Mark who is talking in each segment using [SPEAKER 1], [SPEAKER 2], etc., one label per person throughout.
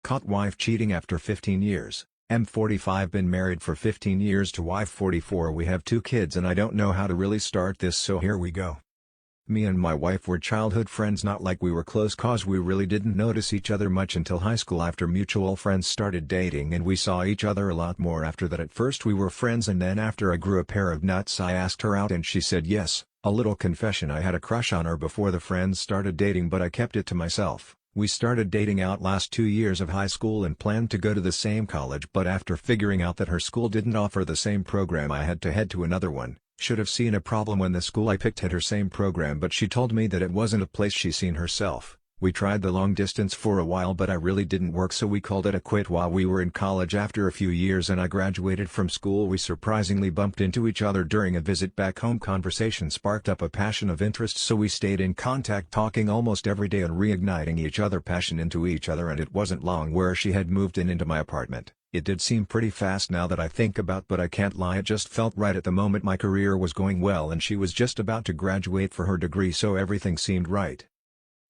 [SPEAKER 1] Caught wife cheating after 15 years. M45 been married for 15 years to wife 44. We have 2 kids and I don't know how to really start this, so here we go. Me and my wife were childhood friends, not like we were close cause we really didn't notice each other much until high school after mutual friends started dating, and we saw each other a lot more after that. At first we were friends and then after I grew a pair of nuts I asked her out and she said yes. A little confession: I had a crush on her before the friends started dating, but I kept it to myself. We started dating out last 2 years of high school and planned to go to the same college, but after figuring out that her school didn't offer the same program I had to head to another one. Should have seen a problem when the school I picked had her same program, but she told me that it wasn't a place she seen herself. We tried the long distance for a while but I really didn't work, so we called it a quit while we were in college. After a few years and I graduated from school, we surprisingly bumped into each other during a visit back home. Conversation sparked up a passion of interest, so we stayed in contact, talking almost every day and reigniting each other passion into each other, and it wasn't long where she had moved into my apartment. It did seem pretty fast now that I think about, but I can't lie, it just felt right at the moment. My career was going well and she was just about to graduate for her degree, so everything seemed right.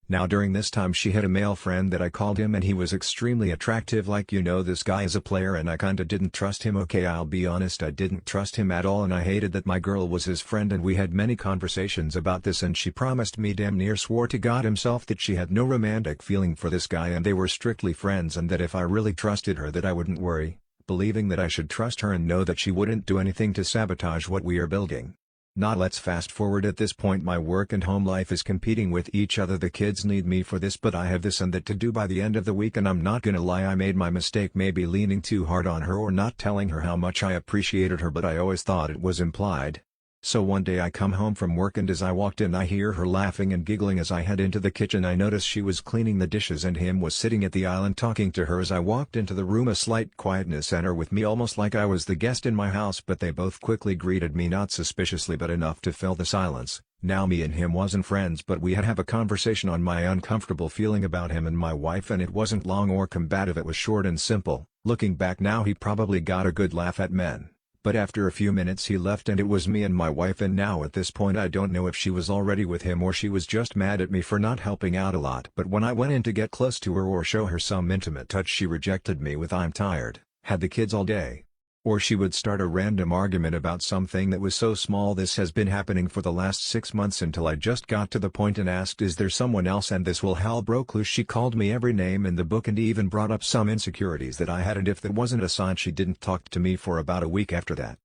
[SPEAKER 1] Now during this time she had a male friend that I called him and he was extremely attractive, like, you know, this guy is a player, and I kinda didn't trust him. Okay, I'll be honest, I didn't trust him at all and I hated that my girl was his friend, and we had many conversations about this and she promised me, damn near swore to God himself, that she had no romantic feeling for this guy and they were strictly friends, and that if I really trusted her that I wouldn't worry, believing that I should trust her and know that she wouldn't do anything to sabotage what we are building. Now let's fast forward. At this point my work and home life is competing with each other. The kids need me for this, but I have this and that to do by the end of the week, and I'm not gonna lie, I made my mistake maybe leaning too hard on her or not telling her how much I appreciated her, but I always thought it was implied. So one day I come home from work and as I walked in I hear her laughing and giggling. As I head into the kitchen I notice she was cleaning the dishes and him was sitting at the island talking to her. As I walked into the room a slight quietness entered with me, almost like I was the guest in my house, but they both quickly greeted me, not suspiciously but enough to fill the silence. Now me and him wasn't friends, but we had have a conversation on my uncomfortable feeling about him and my wife, and it wasn't long or combative, it was short and simple. Looking back now he probably got a good laugh at men. But after a few minutes he left and it was me and my wife, and now at this point I don't know if she was already with him or she was just mad at me for not helping out a lot. But when I went in to get close to her or show her some intimate touch, she rejected me with "I'm tired, had the kids all day." Or she would start a random argument about something that was so small. This has been happening for the last 6 months until I just got to the point and asked, "Is there someone else?" And this will hell broke loose. She called me every name in the book and even brought up some insecurities that I had, and if that wasn't a sign, she didn't talk to me for about a week after that.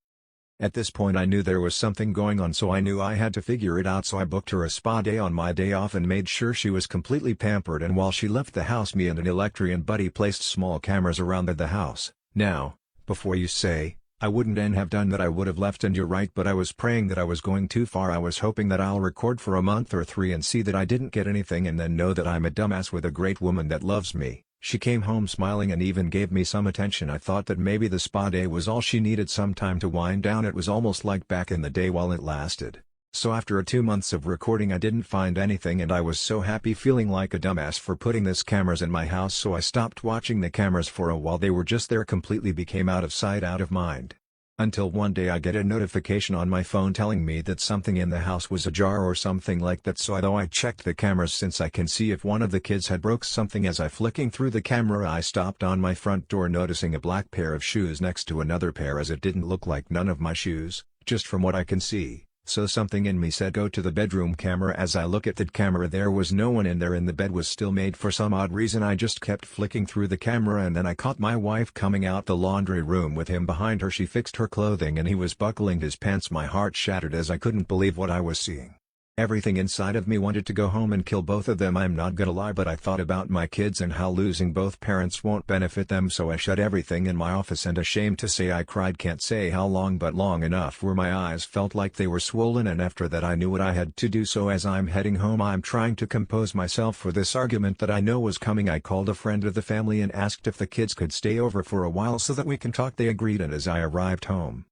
[SPEAKER 1] At this point I knew there was something going on, so I knew I had to figure it out, so I booked her a spa day on my day off and made sure she was completely pampered, and while she left the house me and an electrician buddy placed small cameras around the house. Now, before you say, "I wouldn't and have done that," I would have left, and you're right, but I was praying that I was going too far. I was hoping that I'll record for a month or 3 and see that I didn't get anything and then know that I'm a dumbass with a great woman that loves me. She came home smiling and even gave me some attention. I thought that maybe the spa day was all she needed, some time to wind down. It was almost like back in the day while it lasted. So after 2 months of recording I didn't find anything, and I was so happy, feeling like a dumbass for putting these cameras in my house, so I stopped watching the cameras for a while. They were just there, completely became out of sight out of mind. Until one day I get a notification on my phone telling me that something in the house was ajar or something like that, so I checked the cameras since I can see if one of the kids had broke something. As I flicking through the camera I stopped on my front door, noticing a black pair of shoes next to another pair, as it didn't look like none of my shoes, just from what I can see. So something in me said go to the bedroom camera. As I look at that camera there was no one in there and the bed was still made. For some odd reason I just kept flicking through the camera, and then I caught my wife coming out the laundry room with him behind her. She fixed her clothing and he was buckling his pants. My heart shattered as I couldn't believe what I was seeing. Everything inside of me wanted to go home and kill both of them. I'm not gonna lie, but I thought about my kids and how losing both parents won't benefit them, so I shut everything in my office, and ashamed to say I cried. Can't say how long, but long enough where my eyes felt like they were swollen, and after that I knew what I had to do. So as I'm heading home I'm trying to compose myself for this argument that I know was coming. I called a friend of the family and asked if the kids could stay over for a while so that we can talk. They agreed, and as I arrived home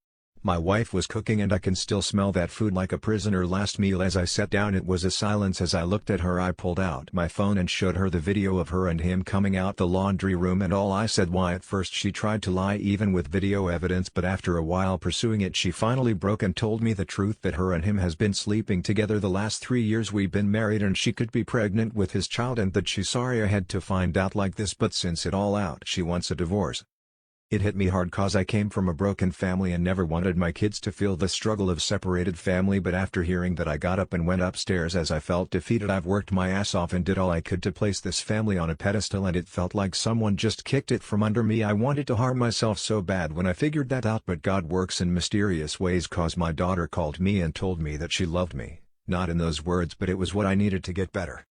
[SPEAKER 1] My wife was cooking and I can still smell that food like a prisoner. Last meal. As I sat down it was a silence. As I looked at her I pulled out my phone and showed her the video of her and him coming out the laundry room and all. I said why. At first she tried to lie even with video evidence, but after a while pursuing it she finally broke and told me the truth, that her and him has been sleeping together the last 3 years we've been married and she could be pregnant with his child, and that she's sorry I had to find out like this, but since it all out she wants a divorce. It hit me hard cause I came from a broken family and never wanted my kids to feel the struggle of separated family, but after hearing that I got up and went upstairs as I felt defeated. I've worked my ass off and did all I could to place this family on a pedestal and it felt like someone just kicked it from under me. I wanted to harm myself so bad when I figured that out, but God works in mysterious ways cause my daughter called me and told me that she loved me, not in those words but it was what I needed to get better.